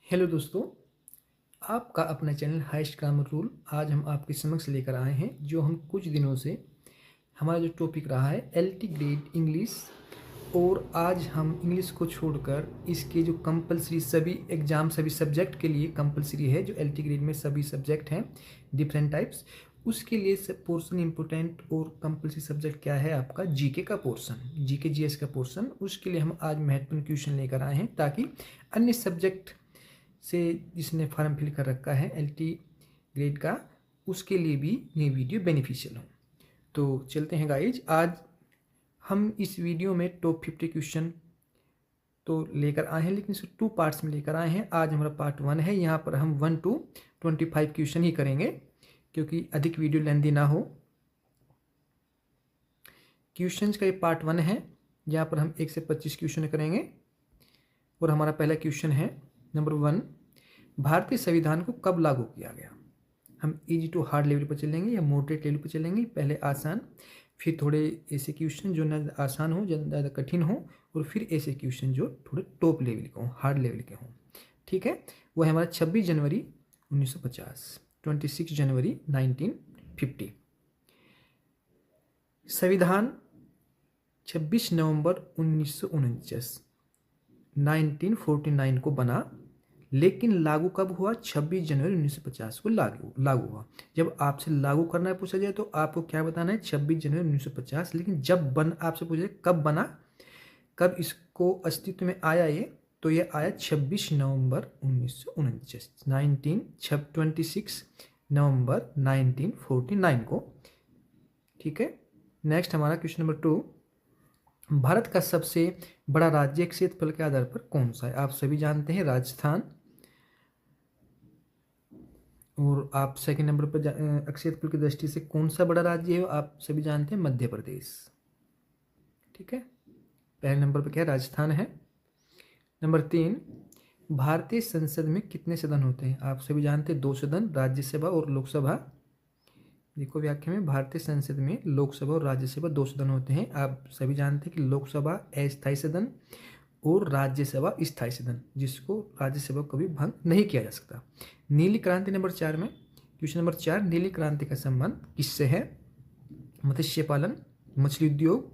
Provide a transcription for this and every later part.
Hello दोस्तों, आपका अपना चैनल हाईएस्ट ग्रामर रूल आज हम आपके समक्ष लेकर आए हैं। जो हम कुछ दिनों से हमारा जो टॉपिक रहा है एलटी ग्रेड इंग्लिश, और आज हम इंग्लिश को छोड़कर इसके जो कंपलसरी सभी एग्जाम सभी सब्जेक्ट के लिए कंपलसरी है, जो एलटी ग्रेड में सभी सब्जेक्ट हैं डिफरेंट टाइप्स, उसके लिए पोर्शन इंपॉर्टेंट और कंपलसरी सब्जेक्ट क्या है आपका जीके का पोर्शन, जीके जीएस का पोर्शन। उसके लिए हम आज महत्वपूर्ण क्वेश्चन लेकर आए हैं ताकि अन्य सब्जेक्ट से जिसने फॉर्म फिल कर रखा है एलटी ग्रेड का, उसके लिए भी ये वीडियो बेनिफिशियल हो। तो चलते हैं गाइज, आज हम इस वीडियो में टॉप 50 क्वेश्चन तो लेकर आए हैं, लेकिन इसे 2 पार्ट्स में लेकर आए हैं। आज हमारा पार्ट 1 है, यहाँ पर हम 1 to 25 क्वेश्चन ही करेंगे क्योंकि अधिक वीडियो लेंदी ना हो। क्वेश्चंस का ये पार्ट 1 है, यहाँ पर हम 1 से 25 क्वेश्चन करेंगे। और हमारा पहला क्वेश्चन है नंबर 1, भारतीय संविधान को कब लागू किया गया। हम इजी टू हार्ड लेवल पर चलेंगे या मॉडरेट लेवल पर चलेंगे, पहले आसान फिर थोड़े ऐसे क्वेश्चन जो ना आसान हो ज़्यादा कठिन हो, और फिर ऐसे क्वेश्चन जो थोड़े टॉप लेवल के हों, हार्ड लेवल के हों। ठीक है, वो है हमारा 26 जनवरी 1950, 26 जनवरी 1950। संविधान 26 नवंबर 1949 को बना, लेकिन लागू कब हुआ? 26 जनवरी 1950 को लागू हुआ। जब आपसे लागू करना है पूछा जाए तो आपको क्या बताना है? 26 जनवरी 1950। लेकिन जब आपसे पूछा जाए कब बना, कब इसको अस्तित्व में आया ये, तो ये आया 26 नवंबर 1949, 26 नवंबर 1949 को। ठीक है, नेक्स्ट हमारा क्वेश्चन नंबर 2, भारत का सबसे बड़ा राज्य क्षेत्रफल के आधार पर कौन सा है? आप सभी जानते हैं राजस्थान। और आप सेकंड नंबर पर क्षेत्रफल की दृष्टि से कौन सा बड़ा राज्य है? आप सभी जानते हैं मध्य प्रदेश। ठीक है, पहले नंबर पर क्या है? राजस्थान है। नंबर 3, भारतीय संसद में कितने सदन होते हैं? आप सभी जानते हैं 2 सदन, राज्यसभा और लोकसभा। देखो व्याख्या में, भारतीय संसद में लोकसभा और राज्यसभा 2 सदन होते हैं। आप सभी जानते हैं कि लोकसभा अस्थायी सदन और राज्यसभा स्थायी सदन, जिसको राज्यसभा को भी भंग नहीं किया जा सकता। नीली क्रांति नंबर 4 में, क्वेश्चन नंबर 4, नीली क्रांति का संबंध किससे है? मत्स्य पालन, मछली उद्योग,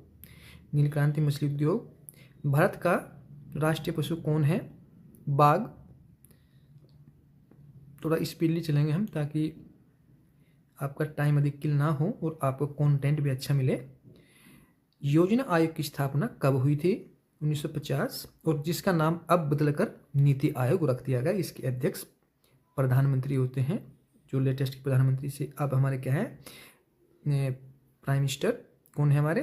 नीली क्रांति मछली उद्योग। भारत का राष्ट्रीय पशु कौन है? बाघ। थोड़ा स्पीडली चलेंगे हम ताकि आपका टाइम अधिक किल ना हो और आपको कंटेंट भी अच्छा मिले। योजना आयोग की स्थापना कब हुई थी? 1950, और जिसका नाम अब बदलकर नीति आयोग रख दिया गया। इसके अध्यक्ष प्रधानमंत्री होते हैं, जो लेटेस्ट प्रधानमंत्री से अब हमारे क्या है प्राइम मिनिस्टर कौन है हमारे?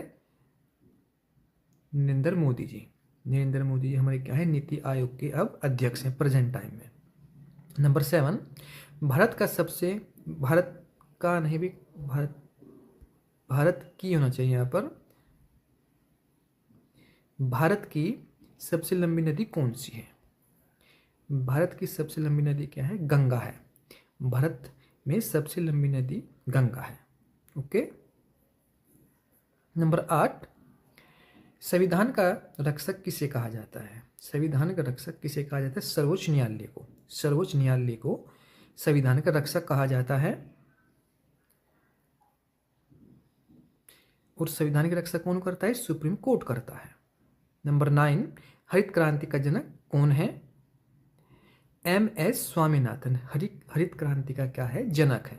नरेंद्र मोदी जी। नरेंद्र मोदी जी हमारे क्या है? नीति आयोग के अब अध्यक्ष हैं प्रेजेंट टाइम में। नंबर 7, भारत की होना चाहिए यहाँ पर, भारत की सबसे लंबी नदी कौन सी है? भारत की सबसे लंबी नदी क्या है? गंगा है। भारत में सबसे लंबी नदी गंगा है। ओके। नंबर 8, संविधान का रक्षक किसे कहा जाता है? संविधान का रक्षक किसे कहा जाता है? सर्वोच्च न्यायालय को। सर्वोच्च न्यायालय को संविधान का रक्षक कहा जाता है। और संविधान का रक्षक कौन करता है? सुप्रीम कोर्ट करता है। नंबर 9, हरित क्रांति का जनक कौन है? MS स्वामीनाथन हरित क्रांति का क्या है? जनक है।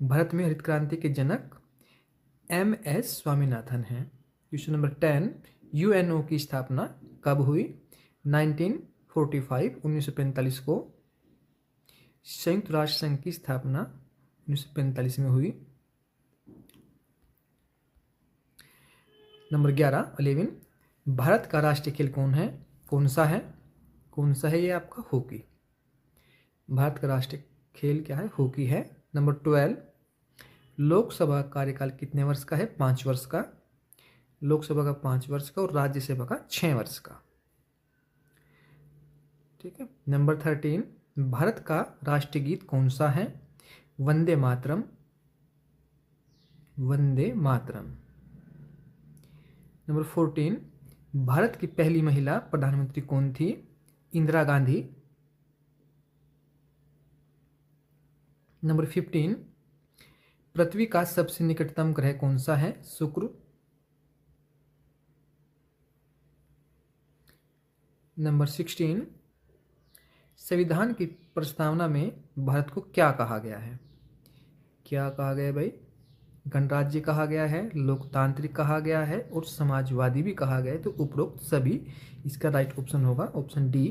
भारत में हरित क्रांति के जनक MS स्वामीनाथन हैं। क्वेश्चन नंबर 10, UNO की स्थापना कब हुई? 1945 को। संयुक्त राष्ट्र संघ की स्थापना 1945 में हुई। नंबर 11 भारत का राष्ट्रीय खेल कौन है? कौन सा है? कौन सा है ये आपका? हॉकी। भारत का राष्ट्रीय खेल क्या है? हॉकी है। नंबर 12, लोकसभा कार्यकाल कितने वर्ष का है? 5 वर्ष का। लोकसभा का 5 वर्ष का और राज्यसभा का 6 वर्ष का। ठीक है। नंबर 13, भारत का राष्ट्रीय गीत कौन सा है? वंदे मातरम। वंदे मातरम। नंबर 14, भारत की पहली महिला प्रधानमंत्री कौन थी? इंदिरा गांधी। नंबर 15, पृथ्वी का सबसे निकटतम ग्रह कौन सा है? शुक्र। नंबर 16, संविधान की प्रस्तावना में भारत को क्या कहा गया है? क्या कहा गया है भाई? गणराज्य कहा गया है, लोकतांत्रिक कहा गया है और समाजवादी भी कहा गया है। तो उपरोक्त सभी, इसका राइट ऑप्शन होगा ऑप्शन डी।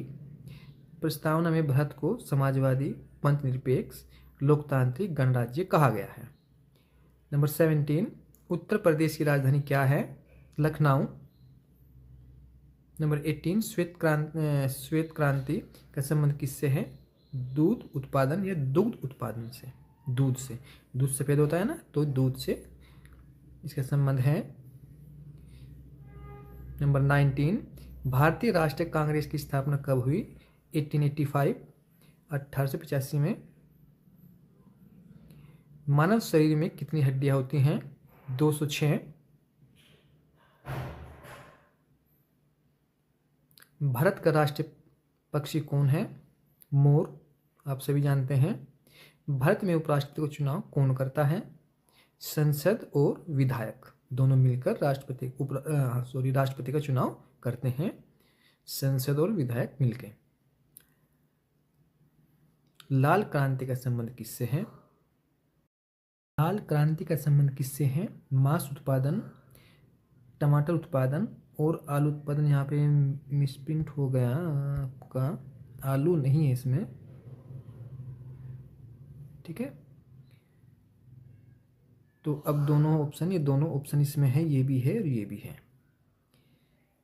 प्रस्तावना में भारत को समाजवादी, पंथनिरपेक्ष, लोकतांत्रिक, गणराज्य कहा गया है। नंबर 17, उत्तर प्रदेश की राजधानी क्या है? लखनऊ। नंबर 18, श्वेत क्रांति का संबंध किससे है? दूध उत्पादन या दुग्ध उत्पादन से। दूध सफेद होता है ना, तो दूध से इसका संबंध है। नंबर 19, भारतीय राष्ट्रीय कांग्रेस की स्थापना कब हुई? 1885, 1885 में। मानव शरीर में कितनी हड्डियां होती हैं? 206। भारत का राष्ट्रीय पक्षी कौन है? मोर, आप सभी जानते हैं। भारत में उपराष्ट्रपति का चुनाव कौन करता है? संसद और विधायक दोनों मिलकर राष्ट्रपति का चुनाव करते हैं, संसद और विधायक मिलकर। लाल क्रांति का संबंध किससे है? लाल क्रांति का संबंध किससे है? मांस उत्पादन, टमाटर उत्पादन और आलू उत्पादन। यहाँ पे मिसप्रिंट हो गया आपका, आलू नहीं है इसमें, ठीक है। तो अब ये दोनों ऑप्शन इसमें है, ये भी है और ये भी है।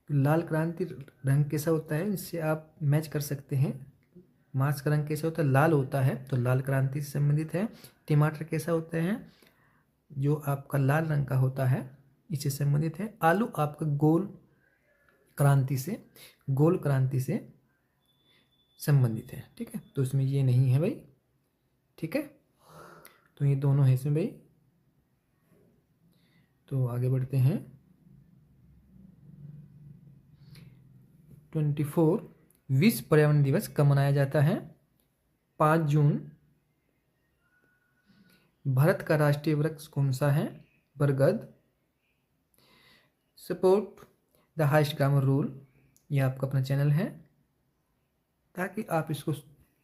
लाल क्रांति रंग कैसा होता है, इससे आप मैच कर सकते हैं। मांस का रंग कैसा होता है? लाल होता है, तो लाल क्रांति से संबंधित है। टमाटर कैसा होता है? जो आपका लाल रंग का होता है, इससे संबंधित है। आलू आपका गोल क्रांति से संबंधित है, ठीक है। तो इसमें ये नहीं है भाई, ठीक है। तो ये दोनों है इसमें भाई। तो आगे बढ़ते हैं। 24, विश्व पर्यावरण दिवस कब मनाया जाता है? 5 जून। भारत का राष्ट्रीय वृक्ष कौन सा है? बरगद। Support the highest grammar rule, ये आपका अपना चैनल है, ताकि आप इसको,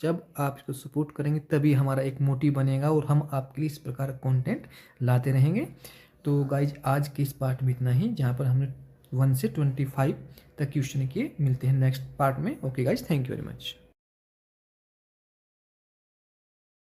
जब आप इसको सपोर्ट करेंगे तभी हमारा एक मोटिव बनेगा और हम आपके लिए इस प्रकार का कंटेंट लाते रहेंगे। तो गाइज आज के इस पार्ट में इतना ही, जहाँ पर हमने 1 से 25 तक क्वेश्चन किए। मिलते हैं नेक्स्ट पार्ट में। Okay guys, thank you very much.